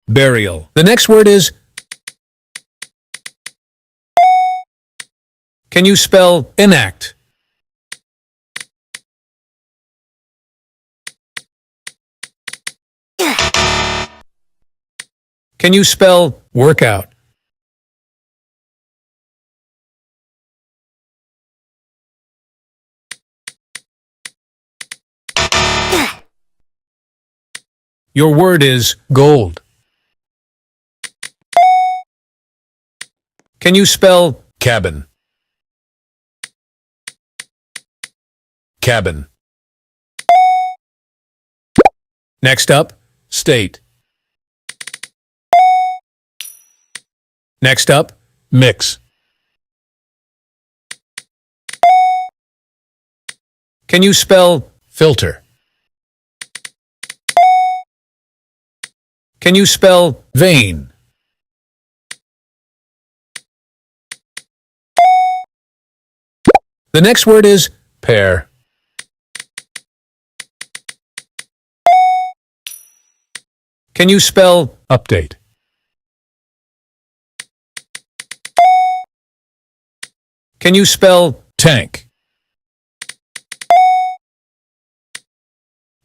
burial. The next word is... Can you spell enact? Can you spell workout? Your word is gold. Can you spell cabin? Cabin. Next up, state. Next up, mix. Can you spell filter? Can you spell vein? The next word is pair. Can you spell update? Can you spell tank?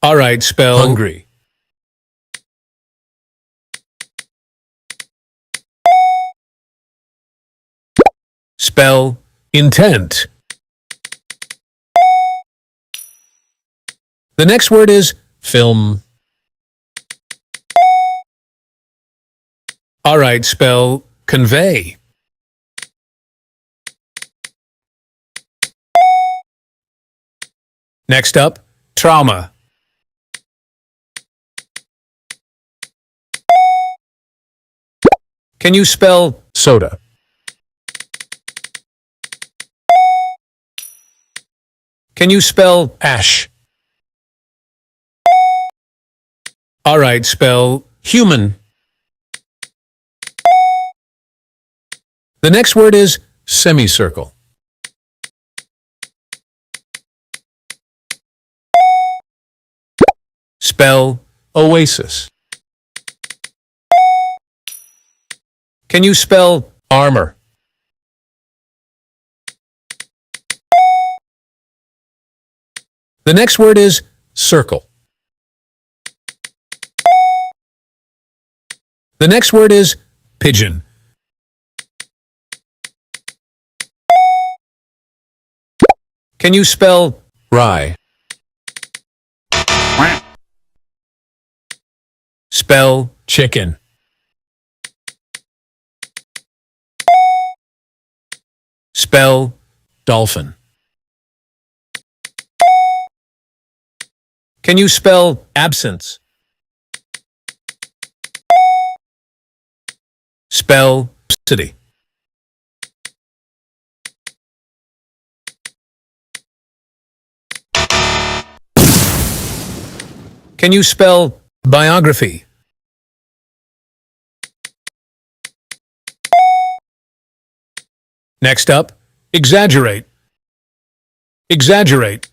All right, spell hungry. Spell intent. The next word is film. All right, spell convey. Next up, trauma. Can you spell soda? Can you spell ash? All right, spell human. The next word is semicircle. Spell oasis. Can you spell armor? The next word is circle. The next word is pigeon. Can you spell rye? Spell chicken. Spell dolphin. Can you spell absence? Spell city. Can you spell biography? Next up, exaggerate. Exaggerate.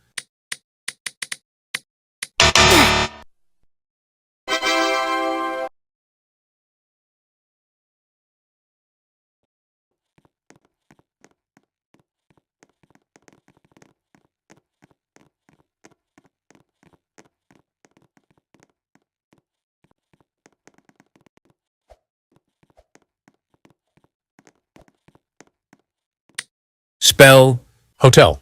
Spell hotel.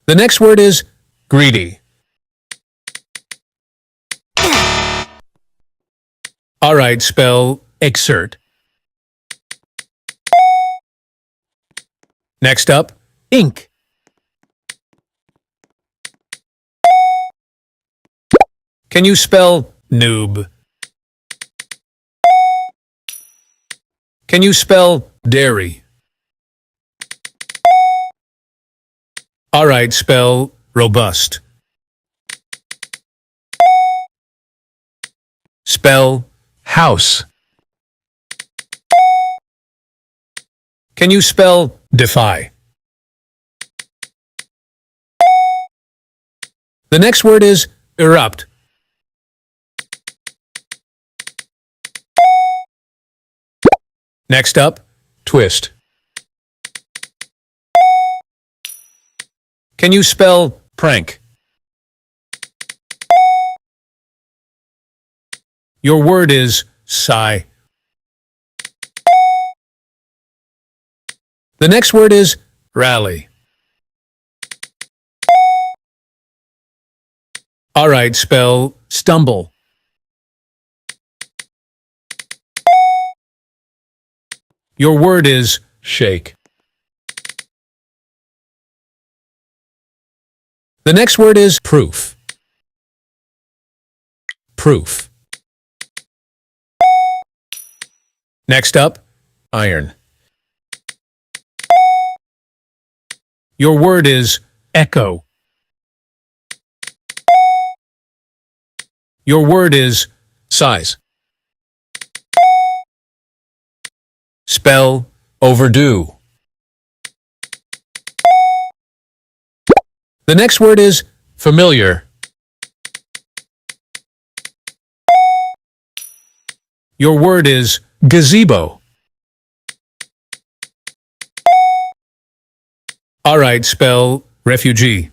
The next word is greedy. All right, spell exert. Next up, ink. Can you spell noob? Can you spell dairy? All right, spell robust. Spell house. Can you spell defy? The next word is erupt. Next up, twist. Can you spell prank? Your word is sigh. The next word is rally. All right, spell stumble. Your word is shake. The next word is proof. Proof. Next up, iron. Your word is echo. Your word is size. Spell overdue. The next word is familiar. Your word is gazebo. All right, spell refugee.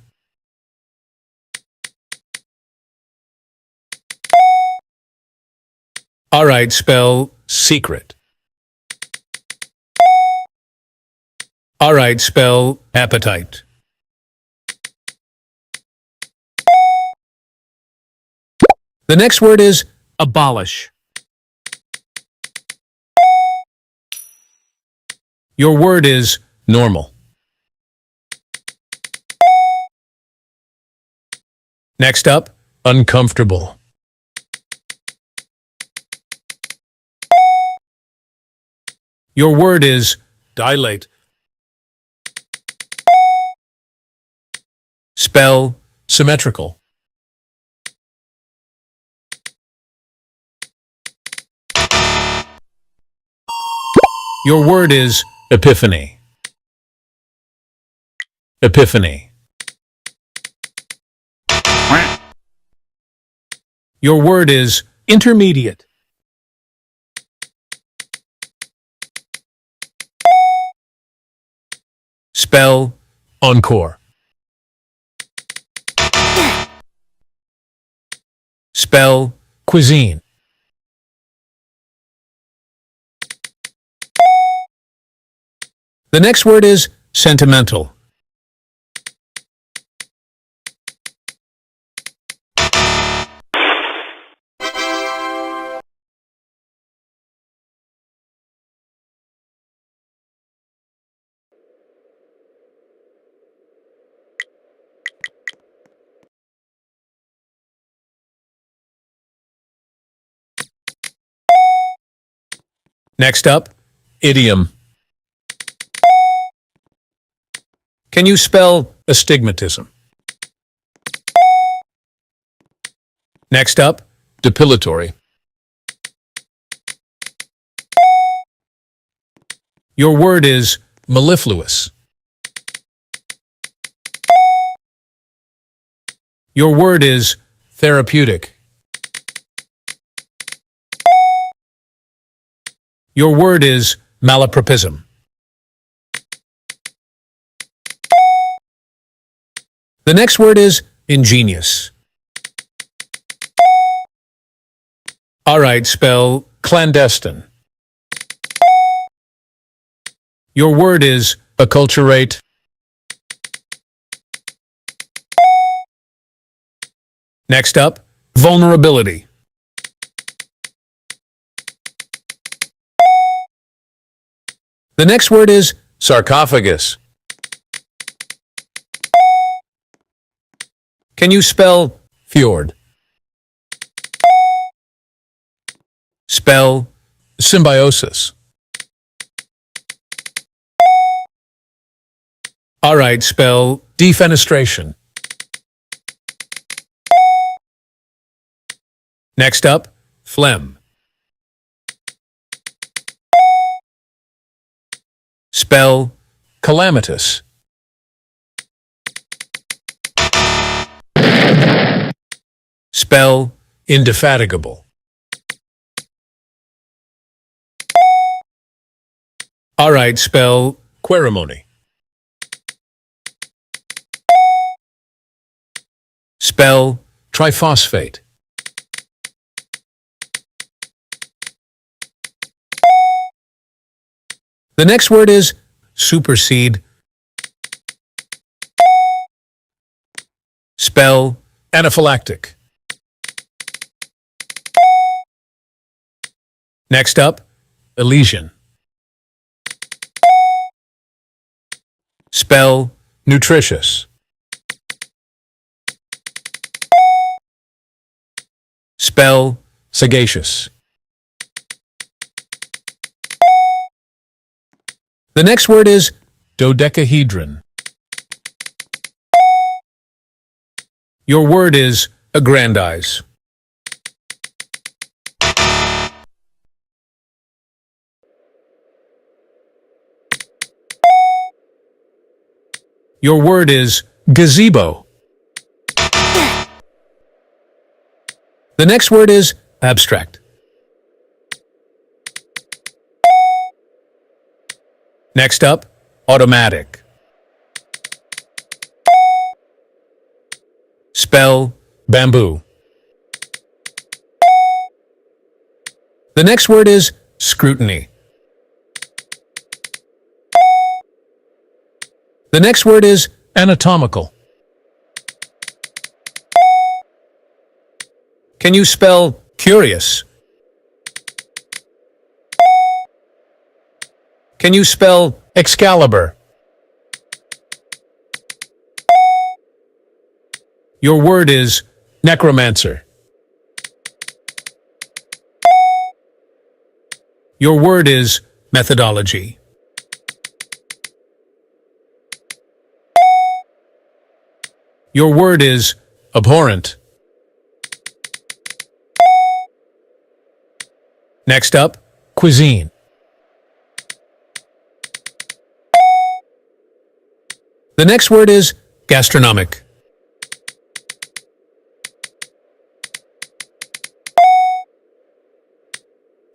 All right, spell secret. All right, spell appetite. The next word is abolish. Your word is normal. Next up, uncomfortable. Your word is dilate. Spell symmetrical. Your word is epiphany. Epiphany. Your word is intermediate. Spell encore. Spell cuisine. The next word is sentimental. Next up, idiom. Can you spell astigmatism? Next up, depilatory. Your word is mellifluous. Your word is therapeutic. Your word is malapropism. The next word is ingenious. All right, spell clandestine. Your word is acculturate. Next up, vulnerability. The next word is sarcophagus. Can you spell fjord? Spell symbiosis. All right, spell defenestration. Next up, phlegm. Spell calamitous. Spell indefatigable. Alright, spell ceremony. Spell triphosphate. The next word is supersede. Spell anaphylactic. Next up, Elysian. Spell nutritious. Spell sagacious. The next word is dodecahedron. Your word is aggrandize. Your word is gazebo. The next word is abstract. Next up, automatic. Spell bamboo. The next word is scrutiny. The next word is anatomical. Can you spell curious? Can you spell Excalibur? Your word is necromancer. Your word is methodology. Your word is abhorrent. Next up, cuisine. The next word is gastronomic.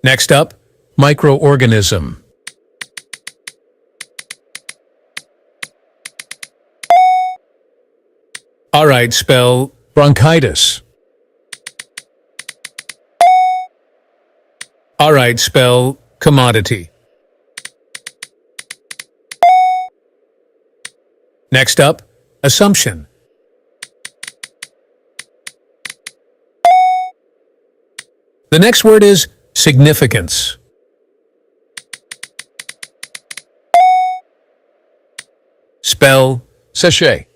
Next up, microorganism. Alright, spell bronchitis. Alright, spell commodity. Next up, assumption. The next word is significance. Spell sachet.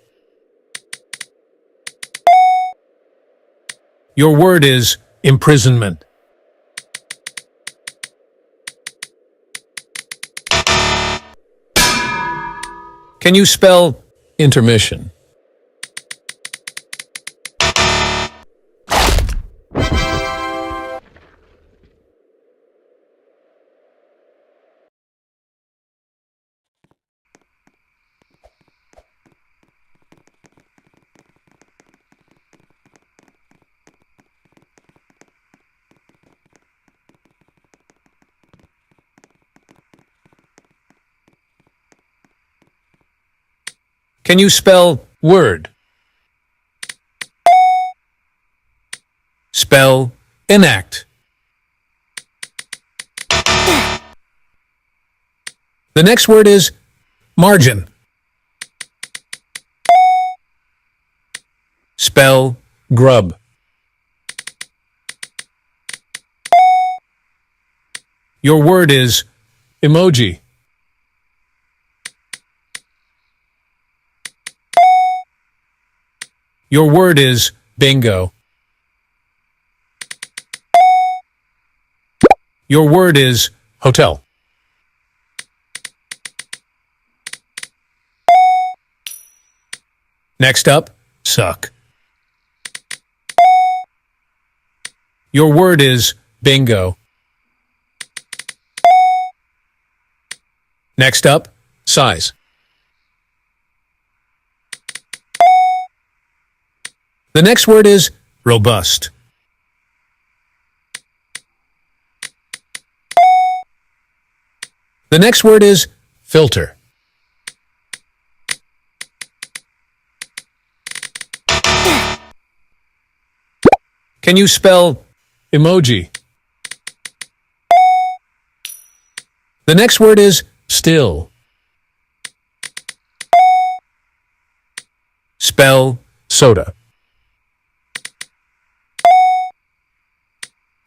Your word is imprisonment. Can you spell intermission? Can you spell word? Spell enact. The next word is margin. Spell grub. Your word is emoji. Your word is bingo. Your word is hotel. Next up, suck. Your word is bingo. Next up, size. The next word is robust. The next word is filter. Can you spell emoji? The next word is still. Spell soda.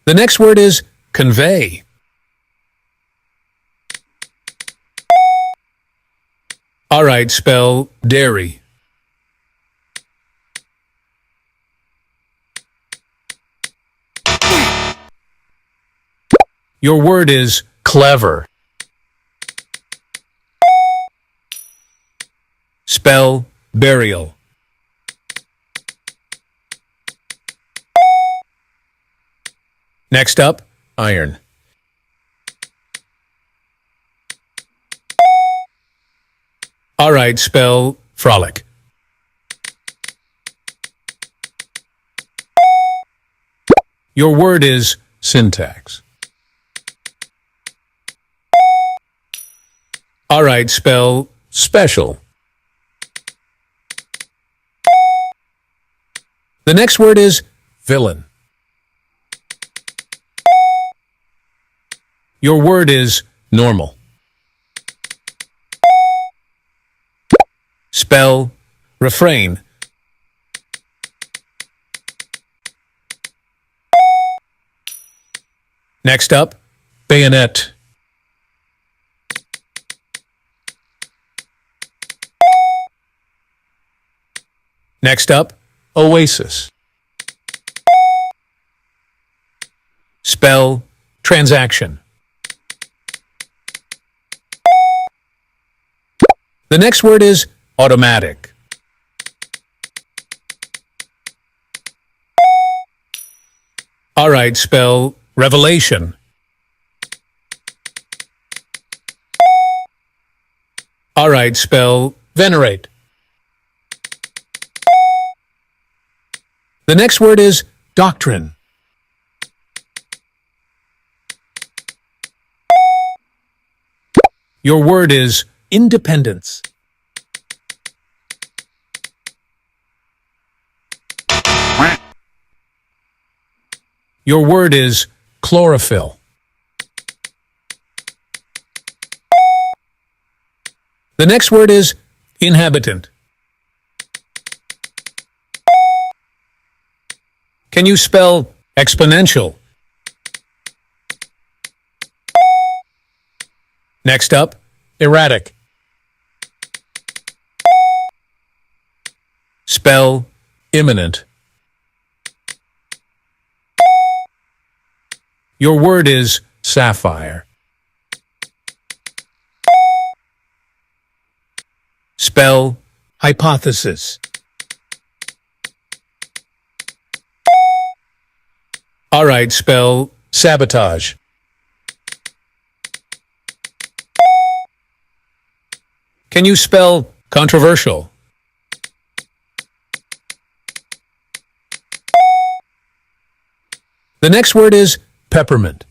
The next word is convey. All right, spell dairy. Your word is clever. Spell burial. Next up, iron. All right, spell frolic. Your word is syntax. All right, spell special. The next word is villain. Your word is normal. Spell refrain. Next up, bayonet. Next up, oasis. Spell transaction. The next word is automatic. All right, spell revelation. All right, spell venerate. The next word is doctrine. Your word is independence. Your word is chlorophyll. The next word is inhabitant. Can you spell exponential? Next up, erratic. Spell imminent. Your word is sapphire. Spell hypothesis. All right, spell sabotage. Can you spell controversial? The next word is peppermint.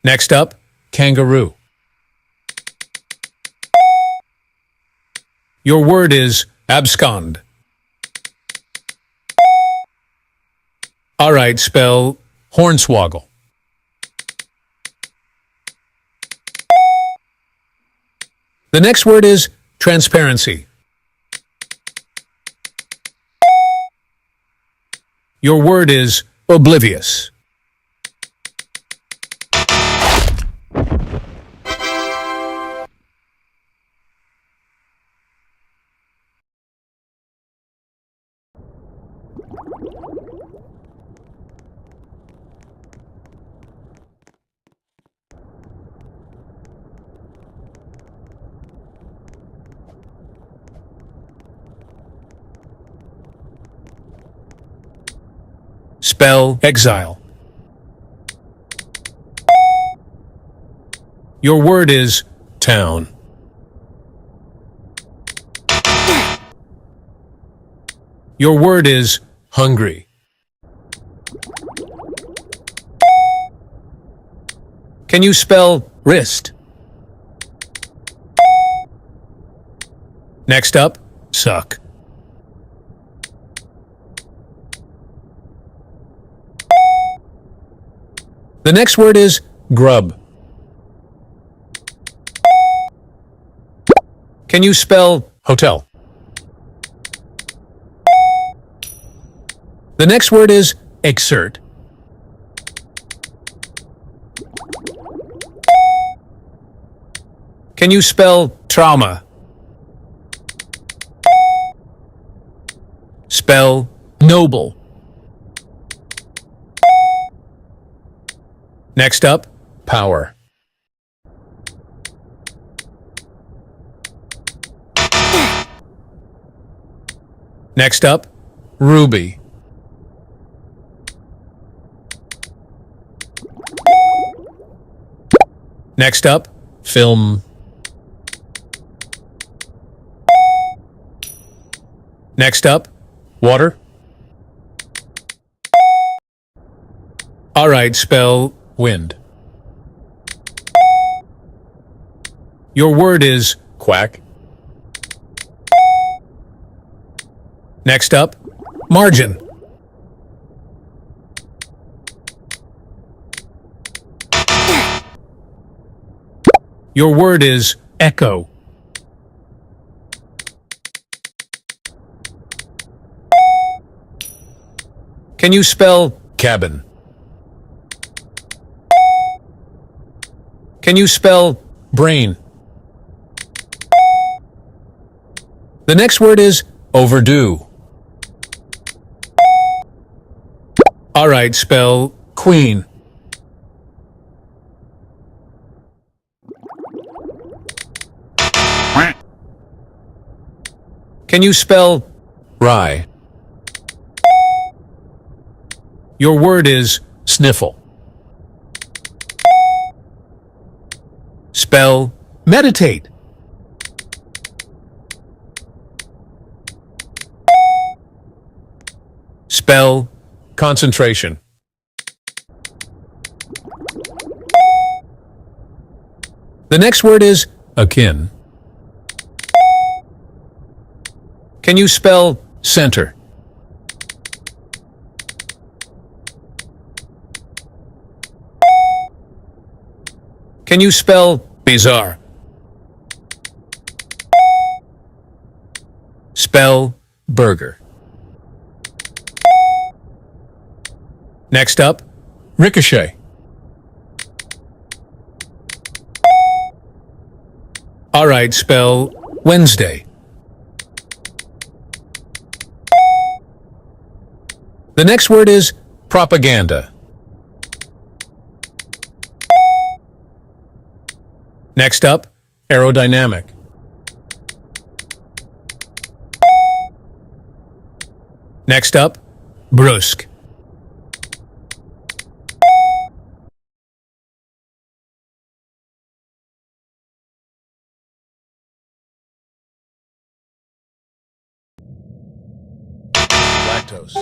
Next up, kangaroo. Your word is abscond. All right, spell hornswoggle. The next word is transparency. Your word is oblivious. Spell exile. Your word is town. Your word is hungry. Can you spell wrist? Next up, suck. The next word is grub. Can you spell hotel? The next word is exert. Can you spell trauma? Spell noble. Next up, power. Next up, ruby. Next up, film. Next up, water. All right, spell wind. Your word is quack. Next up, margin. Your word is echo. Can you spell cabin? Can you spell brain? The next word is overdue. All right, spell queen. Can you spell rye? Your word is sniffle. Spell meditate. Spell concentration. The next word is akin. Can you spell center? Can you spell bizarre? Spell burger. Next up, ricochet. All right, spell Wednesday. The next word is propaganda. Next up, aerodynamic. Next up, brusque. Lactose.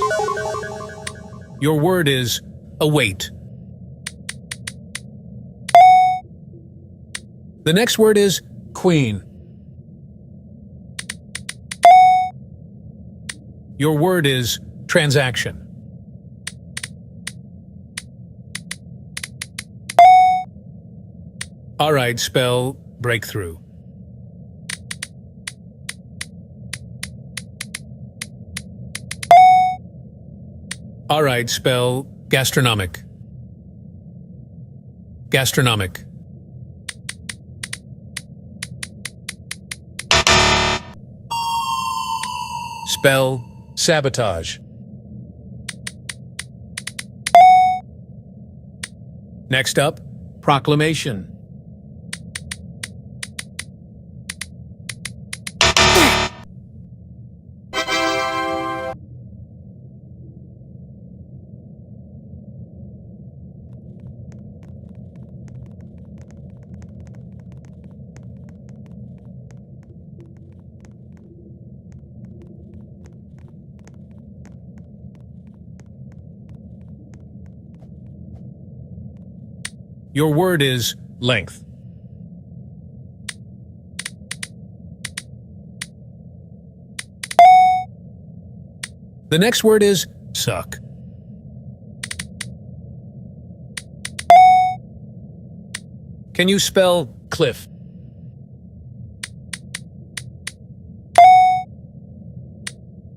Your word is await. The next word is queen. Your word is transaction. All right, spell breakthrough. All right, spell gastronomic. Gastronomic. Spell sabotage. Next up, proclamation. Your word is length. The next word is suck. Can you spell cliff?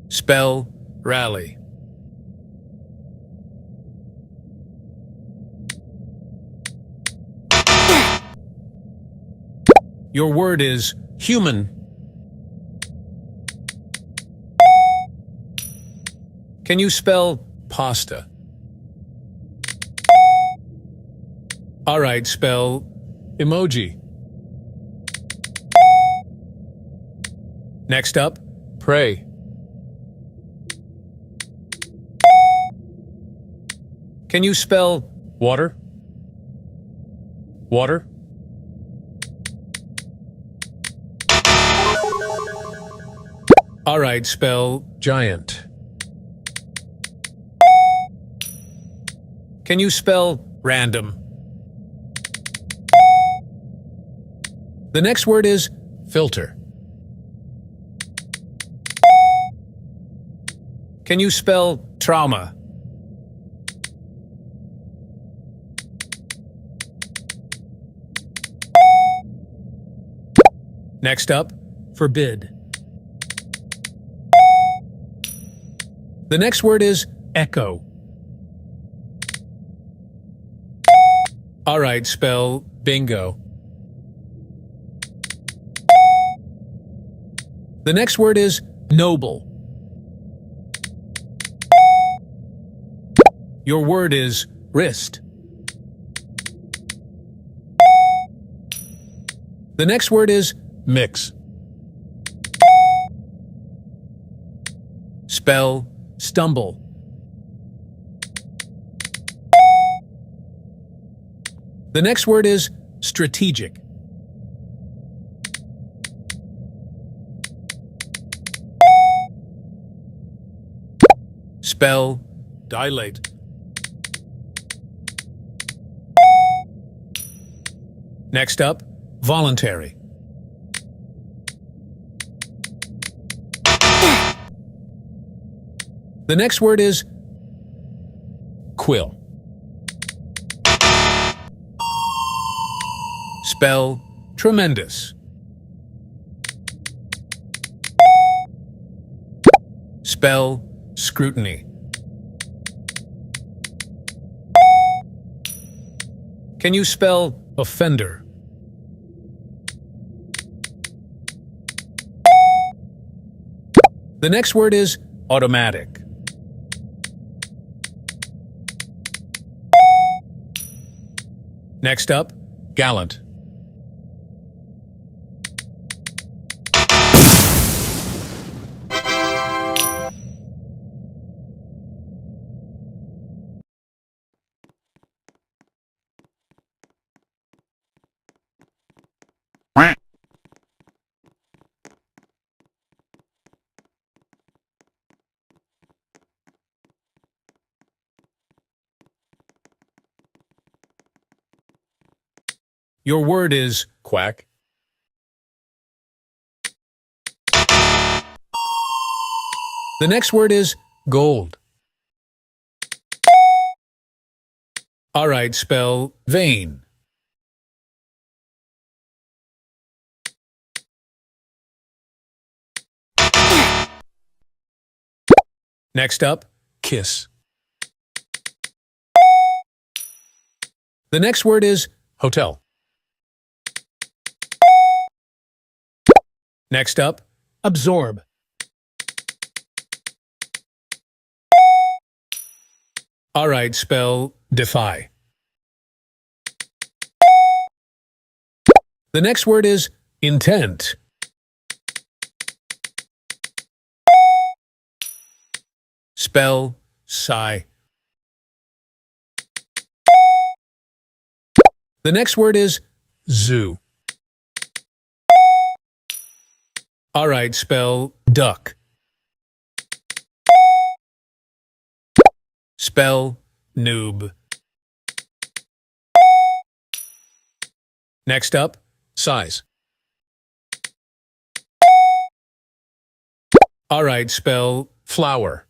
Spell rally. Your word is human. Can you spell pasta? All right, spell emoji. Next up, pray. Can you spell water? Water? All right, spell giant. Can you spell random? The next word is filter. Can you spell trauma? Next up, forbid. The next word is echo. All right, spell bingo. The next word is noble. Your word is wrist. The next word is mix. Spell stumble. The next word is strategic. Spell dilate. Next up, voluntary. The next word is quill. Spell tremendous. Spell scrutiny. Can you spell offender? The next word is automatic. Next up, gallant. Your word is quack. The next word is gold. All right, spell vein. Next up, kiss. The next word is hotel. Next up, absorb. All right, spell defy. The next word is intent. Spell sigh. The next word is zoo. All right, spell duck. Spell noob. Next up, size. All right, spell flower.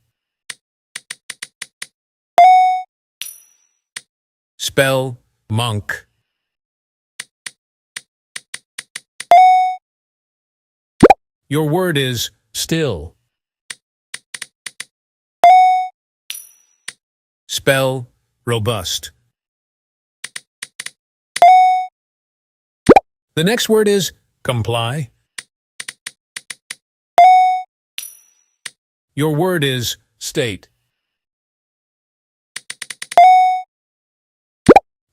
Spell monk. Your word is still. Spell robust. The next word is comply. Your word is state.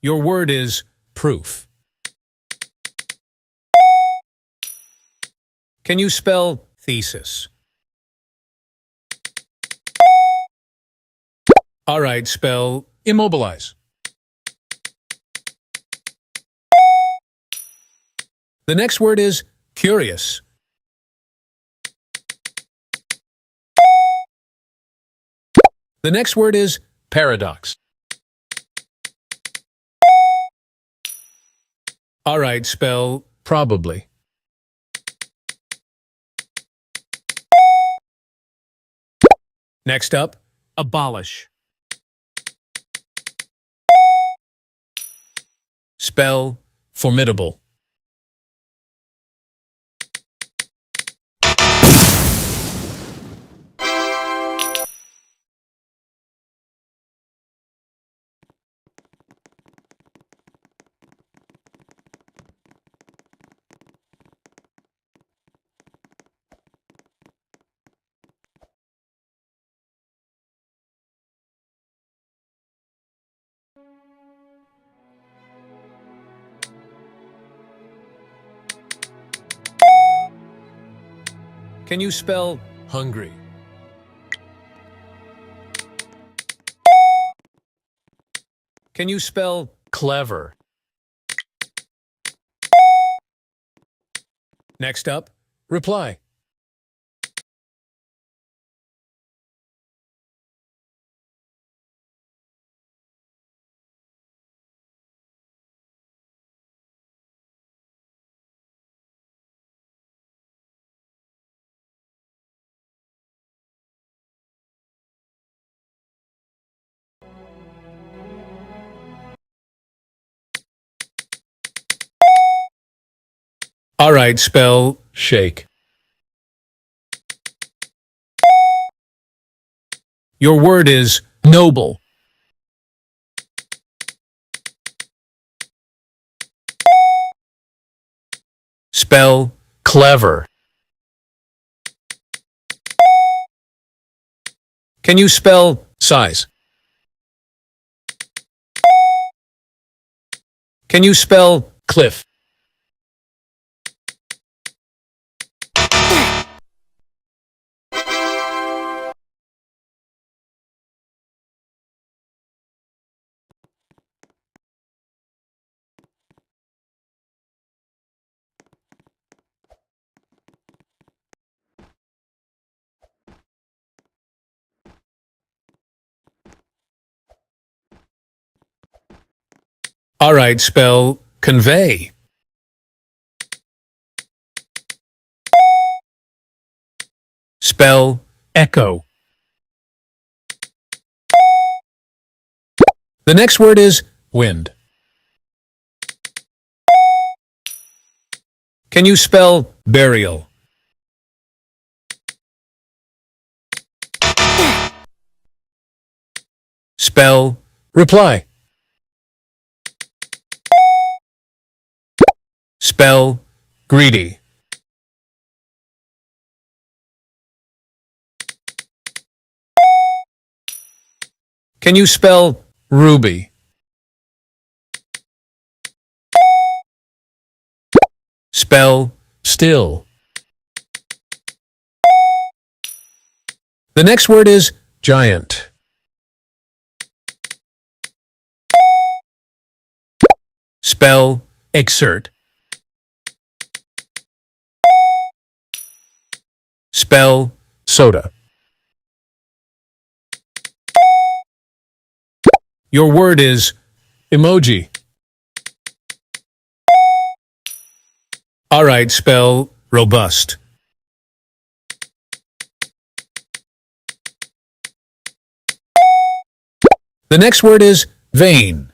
Your word is proof. Can you spell thesis? All right, spell immobilize. The next word is curious. The next word is paradox. All right, spell probably. Next up, abolish. Spell formidable. Can you spell hungry? Can you spell clever? Next up, reply. All right, spell shake. Your word is noble. Spell clever. Can you spell size? Can you spell cliff? All right, spell convey. Spell echo. The next word is wind. Can you spell burial? Spell reply. Spell greedy. Can you spell ruby? Spell still. The next word is giant. Spell exert. Spell soda. Your word is emoji. Alright, spell robust. The next word is vain.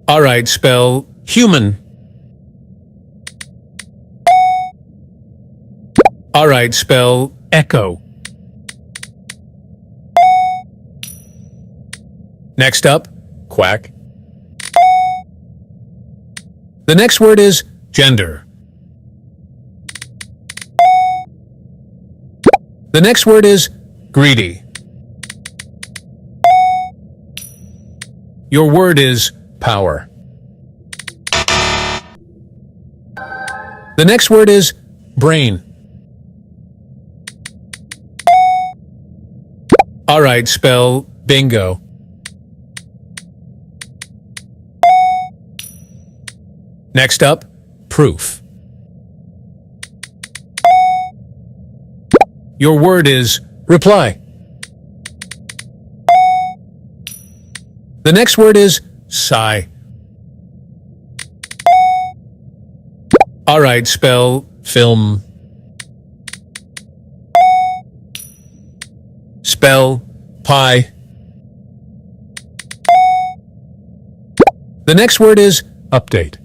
Alright, spell human. Alright, spell echo. Next up, quack. The next word is gender. The next word is greedy. Your word is power. The next word is brain. Alright, spell bingo. Next up, proof. Your word is reply. The next word is sigh. Alright, spell film. Spell pie. The next word is update.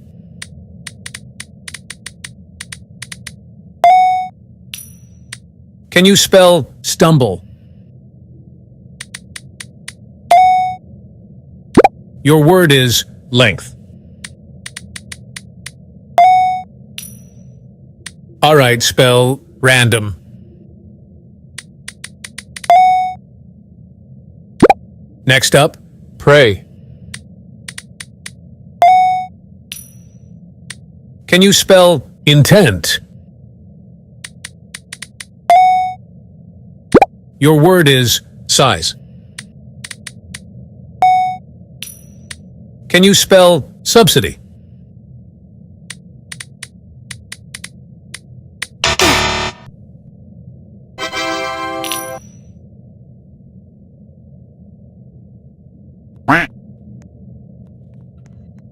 Can you spell stumble? Your word is length. Alright, spell random. Next up, pray. Can you spell intent? Your word is size. Can you spell subsidy?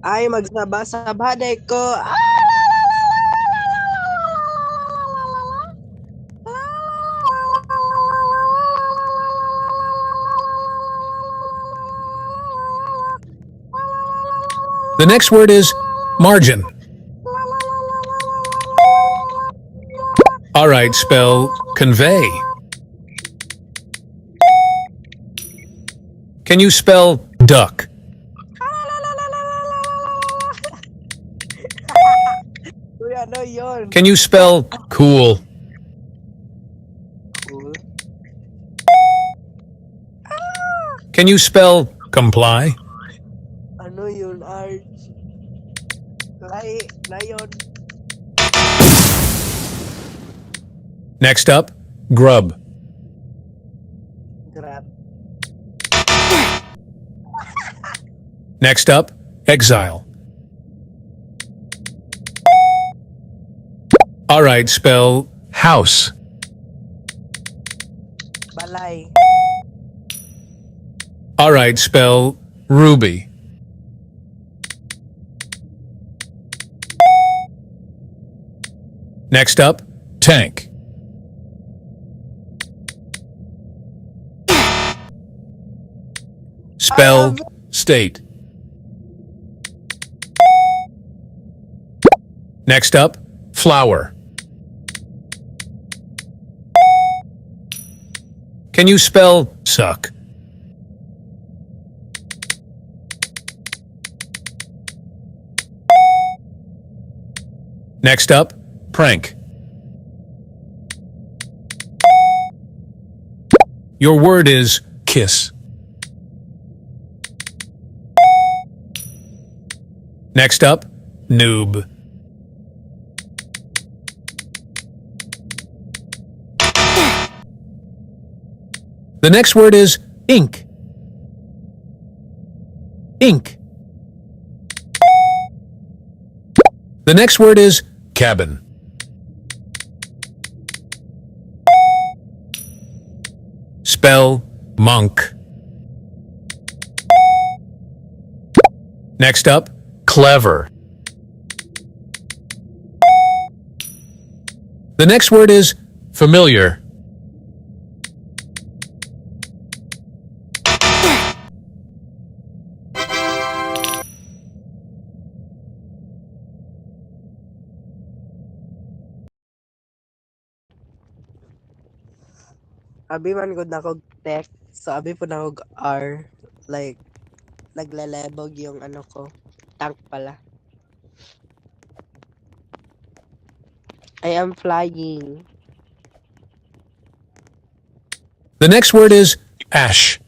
Ay, magsaba-sabaday ko. The next word is margin. Alright, spell convey. Can you spell duck? Kuya, ano yun? Can you spell cool? Cool. Can you spell comply? Ano yun, Arch? Lion. Next up, grub. Grab. Next up, exile. Alright, spell house. Balay. Alright, spell ruby. Next up, tank. Spell state. Next up, flower. Can you spell suck? Next up, prank. Your word is kiss. Next up, noob. The next word is ink. Ink. The next word is cabin. Spell monk. Next up, clever. The next word is familiar. Abi man gud na kog text. So abi po na kog R. Like, naglalebog yung ano ko. Tank pala. I am flying. The next word is ash.